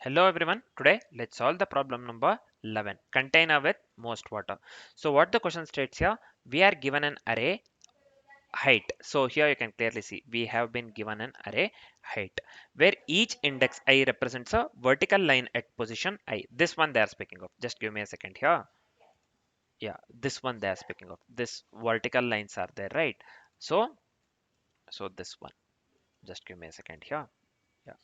Hello everyone. Today let's solve the problem number 11. Container with most water. So what the question states here, we are given an array height. So here you can clearly see we have been given an array height where each index I represents a vertical line at position I. This one they are speaking of. Just give me a second here. Yeah, this one they are speaking of. This vertical lines are there, right? So this one. Just give me a second here. Yeah.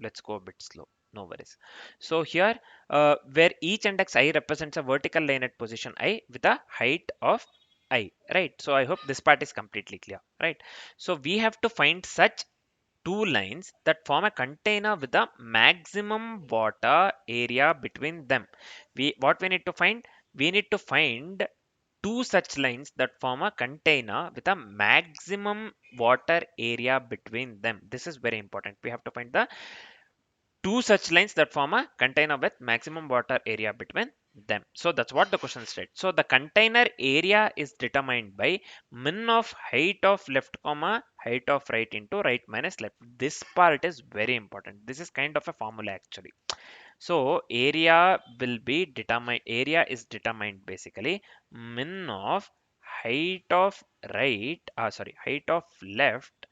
Let's go a bit slow, no worries. So here where each index I represents a vertical line at position I with a height of I, right? So I hope this part is completely clear, right? So we have to find such two lines that form a container with a maximum water area between them. We need to find, we need to find two such lines that form a container with a maximum water area between them. This is very important. We have to find the two such lines that form a container with maximum water area between them. So that's what the question states. So the container area is determined by min of height of left comma height of right into right minus left. This part is very important. This is kind of a formula actually. So area is determined basically min of height of right, height of left,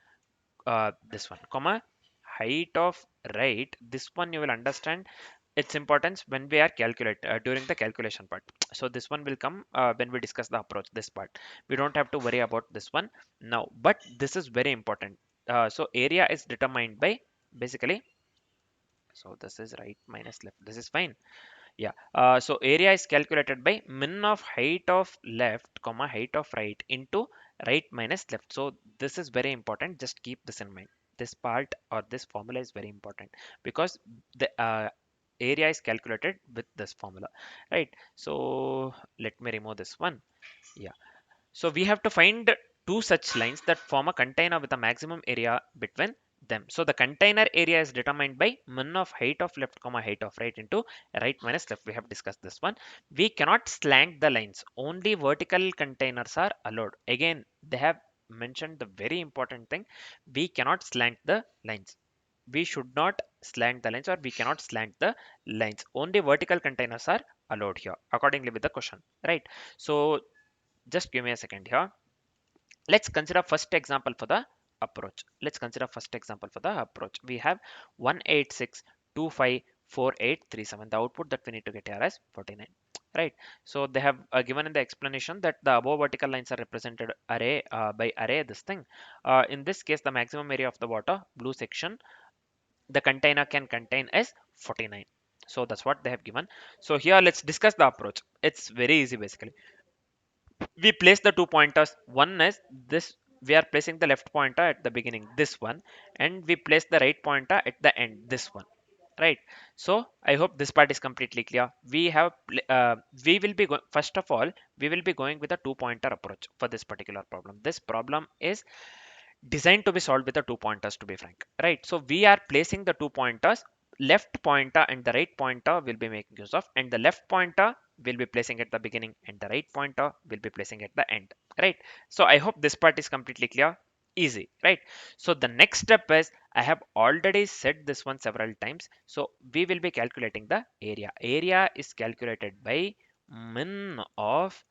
this one comma height of right. This one you will understand its importance when we are calculate during the calculation part. So this one will come when we discuss the approach. This part we don't have to worry about this one now, but this is very important. So area is determined by basically, so this is right minus left, this is fine. Yeah, so area is calculated by min of height of left comma height of right into right minus left. So this is very important, just keep this in mind. This part or this formula is very important because the area is calculated with this formula, right? So let me remove this one. Yeah, so we have to find two such lines that form a container with a maximum area between them. So the container area is determined by min of height of left comma height of right into right minus left. We have discussed this one. We cannot slant the lines. Only vertical containers are allowed. Again, they have mentioned the very important thing. We cannot slant the lines. We should not slant the lines, or we cannot slant the lines. Only vertical containers are allowed here accordingly with the question, right? So just give me a second here. Let's consider first example for the approach. Let's consider first example for the approach. We have 186254837. The output that we need to get here is 49, right? So they have given in the explanation that the above vertical lines are represented array by array this thing. In this case, the maximum area of the water blue section the container can contain is 49. So that's what they have given. So here let's discuss the approach. It's very easy basically. We place the two pointers. One is this, we are placing the left pointer at the beginning, this one, and we place the right pointer at the end, this one, right? So I hope this part is completely clear. We will be first of all we will be going with a two pointer approach for this particular problem. This problem is designed to be solved with the two pointers, to be frank, right? So we are placing the two pointers, left pointer and the right pointer will be making use of, and the left pointer will be placing at the beginning and the right pointer will be placing at the end, right? So I hope this part is completely clear. Easy, right? So the next step is, I have already said this one several times, so we will be calculating the area is calculated by min of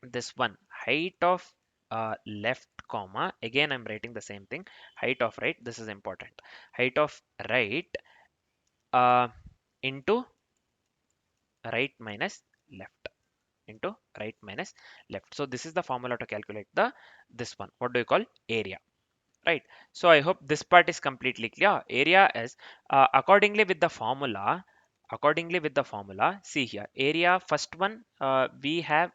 this one height of left comma, again I'm writing the same thing, height of right, this is important, height of right uh, into right minus left, into right minus left. So this is the formula to calculate the this one, what do you call, area, right? So I hope this part is completely clear. Area is accordingly with the formula, see here, area first one, we have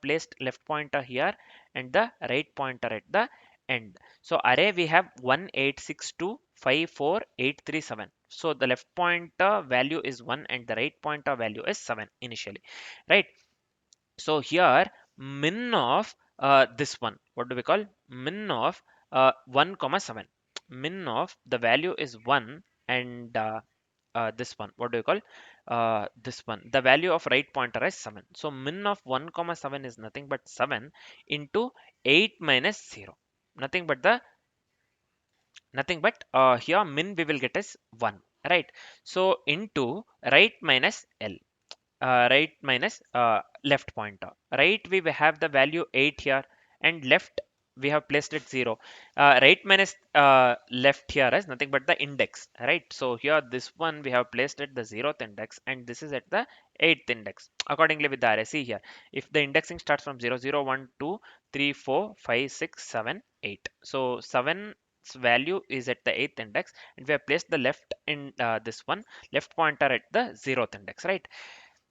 placed left pointer here and the right pointer at the end. So array we have 186254837. So the left pointer value is 1 and the right pointer value is 7 initially, right? So here min of this one, what do we call, min of 1 comma 7, min of the value is 1, and this one, what do you call, this one, the value of right pointer is 7. So min of 1 comma 7 is nothing but 7 into 8 minus 0, nothing but here min we will get is 1, right? So into right minus L, right minus left pointer. Right, we will have the value 8 here, and left we have placed it 0. Right minus left here is nothing but the index, right? So here this one we have placed at the 0th index, and this is at the 8th index accordingly with the array. See here, if the indexing starts from 0 0 1 2 3 4 5 6 7 8, so 7's value is at the 8th index, and we have placed the left in this one left pointer at the 0th index, right?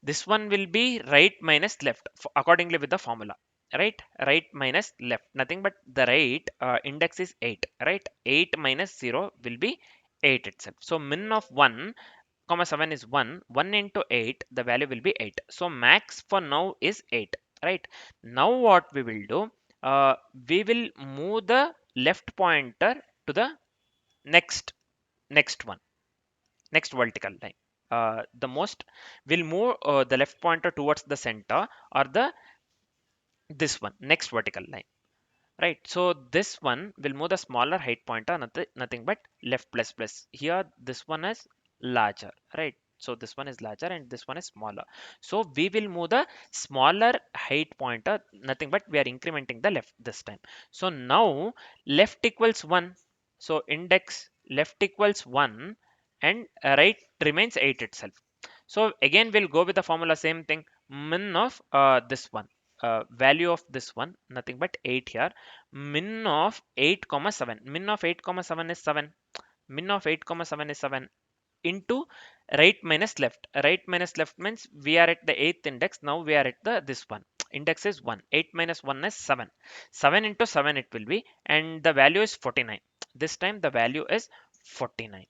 This one will be right minus left accordingly with the formula, right? Right minus left, nothing but the right index is 8, right? 8 minus 0 will be 8 itself. So min of 1 comma 7 is 1. 1 into 8, the value will be 8. So max for now is 8, right? Now what we will do, we will move the left pointer to the next next one, next vertical line. The most will move the left pointer towards the center, or the this one next vertical line, right? So this one will move the smaller height pointer, nothing but left plus plus. Here this one is larger, right? So this one is larger and this one is smaller. So we will move the smaller height pointer, nothing but we are incrementing the left this time. So now left equals 1. So index left equals 1, and right remains 8 itself. So again we'll go with the formula, same thing. Min of this one, value of this one, nothing but 8 here. Min of 8 comma 7, min of 8 comma 7 is 7, min of 8 comma 7 is 7, into right minus left. Right minus left means we are at the 8th index, now we are at the this one, index is 1. 8 minus 1 is 7. 7 into 7 it will be, and the value is 49. This time the value is 49,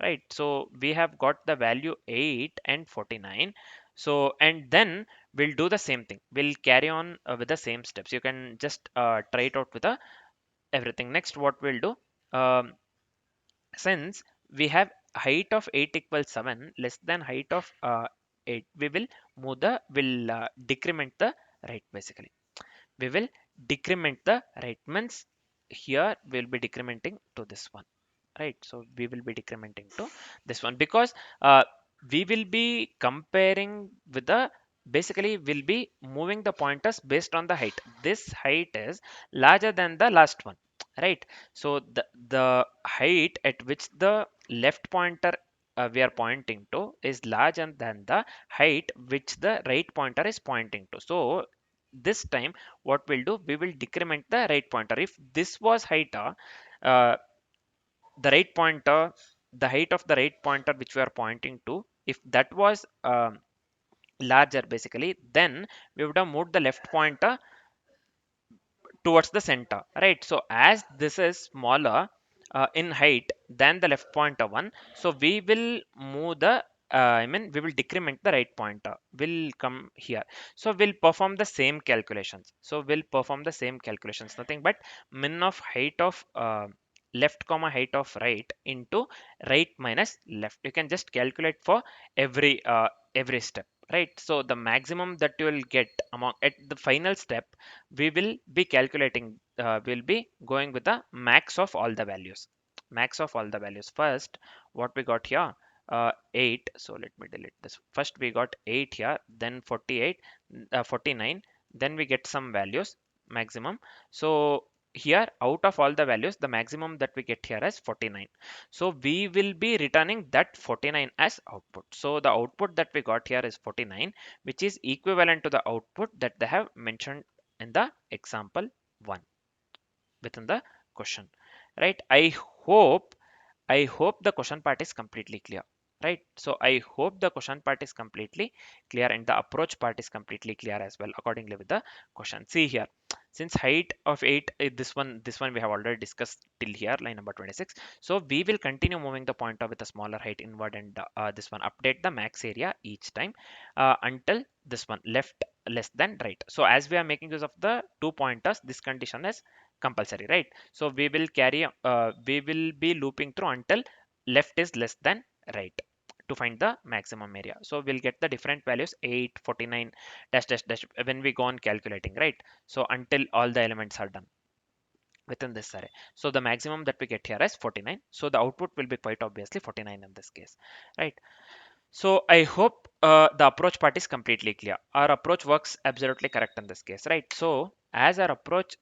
right? So we have got the value 8 and 49. So and then we'll do the same thing, we'll carry on with the same steps. You can just try it out with everything. Next what we'll do, um, since we have height of 8 equals 7 less than height of 8, we will move the will decrement the right. Basically we will decrement the right means here we'll be decrementing to this one, right? So we will be decrementing to this one, because we will be comparing with the, basically we'll be moving the pointers based on the height. This height is larger than the last one, right? So the height at which the left pointer we are pointing to is larger than the height which the right pointer is pointing to. So this time what we'll do, we will decrement the right pointer. If this was height, uh, the right pointer, the height of the right pointer which we are pointing to, if that was larger basically, then we would have moved the left pointer towards the center, right? So as this is smaller in height than the left pointer one, so we will move the I mean we will decrement the right pointer, will come here. So we'll perform the same calculations. So we'll perform the same calculations, nothing but min of height of left comma height of right into right minus left. You can just calculate for every step, right? So the maximum that you will get among at the final step, we will be calculating, we'll be going with the max of all the values. Max of all the values. First what we got here, 8. So let me delete this. First we got 8 here, then 48, 49, then we get some values maximum. So here out of all the values, the maximum that we get here is 49. So we will be returning that 49 as output. So the output that we got here is 49, which is equivalent to the output that they have mentioned in the example 1 within the question, right? I hope the question part is completely clear, right? So I hope the question part is completely clear, and the approach part is completely clear as well accordingly with the question. See here, since height of 8, this one we have already discussed till here, line number 26. So we will continue moving the pointer with a smaller height inward, and this one update the max area each time until this one left less than right. So as we are making use of the two pointers, this condition is compulsory, right? So we will be looping through until left is less than right to find the maximum area. So we'll get the different values 8, 49, dash dash dash when we go on calculating, right? So until all the elements are done. within this array. So the maximum that we get here is 49. So the output will be quite obviously 49 in this case, right? So I hope the approach part is completely clear. Our approach works absolutely correct in this case, right? So as our approach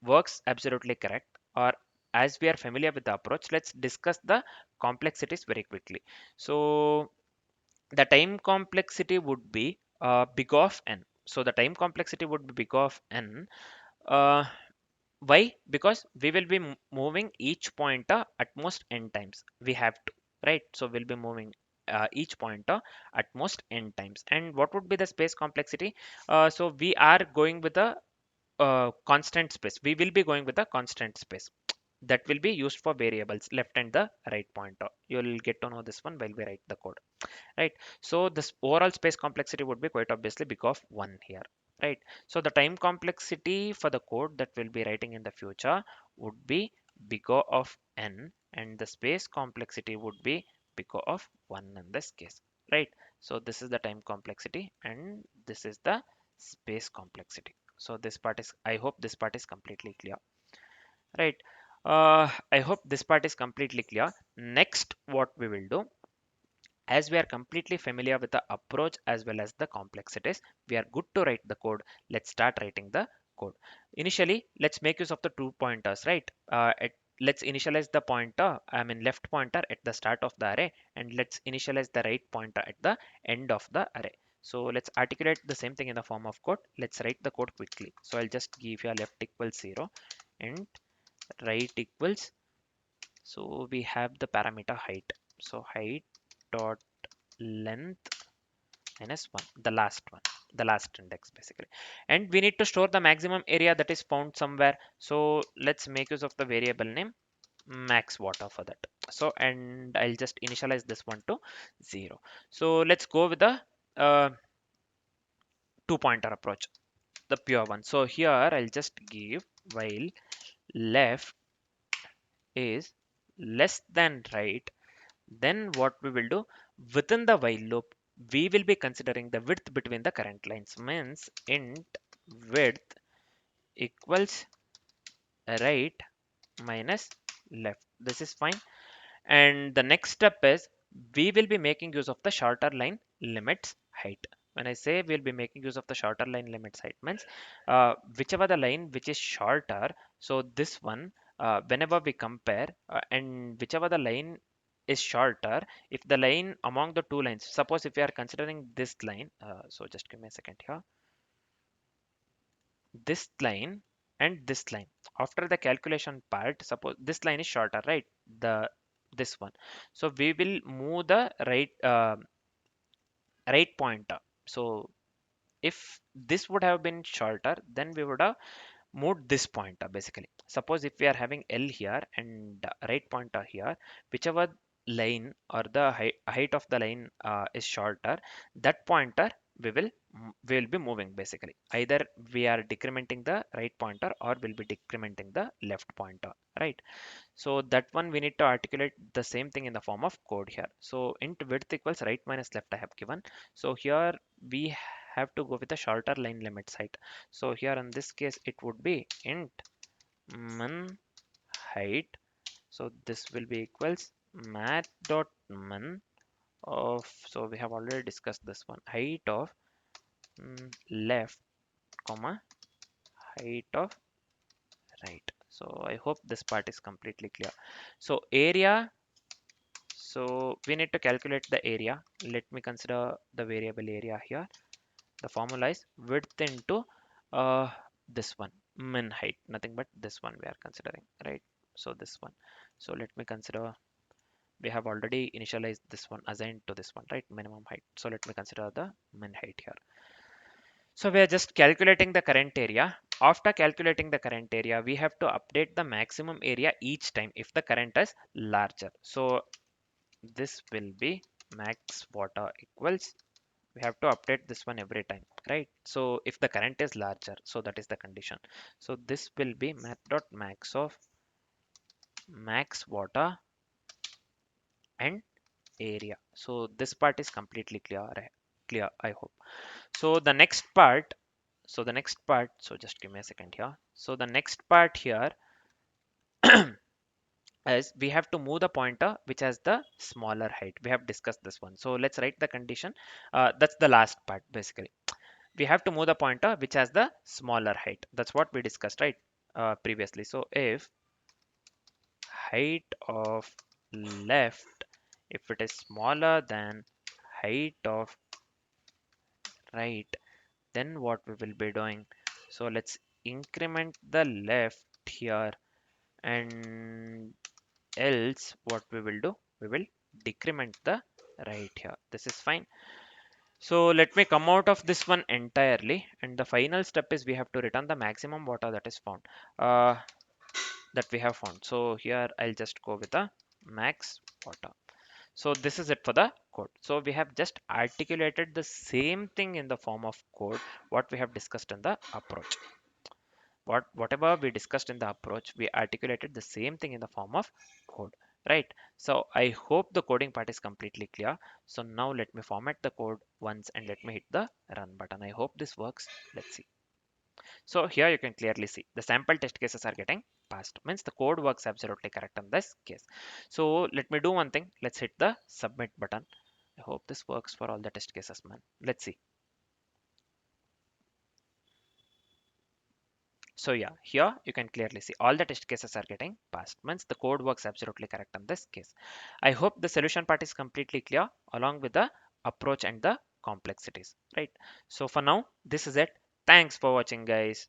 works absolutely correct, or as we are familiar with the approach, let's discuss the complexities very quickly. So the time complexity would be big of n. So the time complexity would be big of n. Uh, why? Because we will be moving each pointer at most n times. We have to, right? So we'll be moving each pointer at most n times. And what would be the space complexity? So we are going with a constant space. We will be going with a constant space that will be used for variables left and the right pointer. You'll get to know this one while we write the code, right? So this overall space complexity would be quite obviously big of 1 here, right? So the time complexity for the code that we'll be writing in the future would be bigger of n, and the space complexity would be bigger of 1 in this case, right? So this is the time complexity and this is the space complexity. So this part is, I hope this part is completely clear, right? I hope this part is completely clear. Next, what we will do, as we are completely familiar with the approach as well as the complexities, we are good to write the code. Let's start writing the code. Initially, let's make use of the two pointers, right? Let's initialize the pointer, I mean left pointer at the start of the array, and let's initialize the right pointer at the end of the array. So let's articulate the same thing in the form of code. Let's write the code quickly. So I'll just give you a left equals 0 and right equals, so we have the parameter height. So height dot length minus 1, the last index basically, and we need to store the maximum area that is found somewhere. So let's make use of the variable name max water for that. So and I'll just initialize this one to 0. So let's go with the two pointer approach, the pure one. So here I'll just give while left is less than right. Then what we will do, within the while loop, we will be considering the width between the current lines. Means int width equals right minus left. This is fine. And the next step is we will be making use of the shorter line limits height. When I say we'll be making use of the shorter line limits height, means whichever the line which is shorter, so this one, whenever we compare and whichever the line is shorter, if the line among the two lines, suppose if we are considering this line, so just give me a second here, this line and this line, after the calculation part, suppose this line is shorter, right? The this one, so we will move the right pointer. So if this would have been shorter, then we would have moved this pointer basically. Suppose if we are having L here and right pointer here, whichever line or the height of the line is shorter, that pointer we will be moving basically. Either we are decrementing the right pointer or we'll be decrementing the left pointer, right? So that one we need to articulate the same thing in the form of code here. So int width equals right minus left I have given. So here we have to go with the shorter line limit height. So here in this case it would be int min height. So this will be equals math dot min of, so we have already discussed this one, height of left comma height of right. So I hope this part is completely clear. So area, so we need to calculate the area. Let me consider the variable area here. The formula is width into this one, min height, nothing but this one we are considering, right? So this one. So let me consider, we have already initialized this one assigned to this one, right? Minimum height. So let me consider the min height here. So we are just calculating the current area. After calculating the current area, we have to update the maximum area each time if the current is larger. So this will be max water equals, we have to update this one every time, right? So if the current is larger, so that is the condition. So this will be math.max of max water and area. So this part is completely clear, I hope. So the next part, so just give me a second here. So the next part here, is we have to move the pointer which has the smaller height. We have discussed this one. So let's write the condition. That's the last part basically. We have to move the pointer which has the smaller height. That's what we discussed, right? Previously. So if height of left, if it is smaller than height of right, then what we will be doing? So let's increment the left here, and else what we will do, we will decrement the right here. This is fine. So let me come out of this one entirely, and the final step is we have to return the maximum water that is found, uh, that we have found. So here I'll just go with the max water. So this is it for the code. So we have just articulated the same thing in the form of code what we have discussed in the approach. Whatever we discussed in the approach, we articulated the same thing in the form of code, right? So I hope the coding part is completely clear. So now let me format the code once and let me hit the run button. I hope this works. Let's see. So here you can clearly see the sample test cases are getting passed, means the code works absolutely correct in this case. So let me do one thing. Let's hit the submit button. I hope this works for all the test cases, man. Let's see. So yeah, here you can clearly see all the test cases are getting passed. Means the code works absolutely correct in this case. I hope the solution part is completely clear along with the approach and the complexities, right? So for now, this is it. Thanks for watching, guys.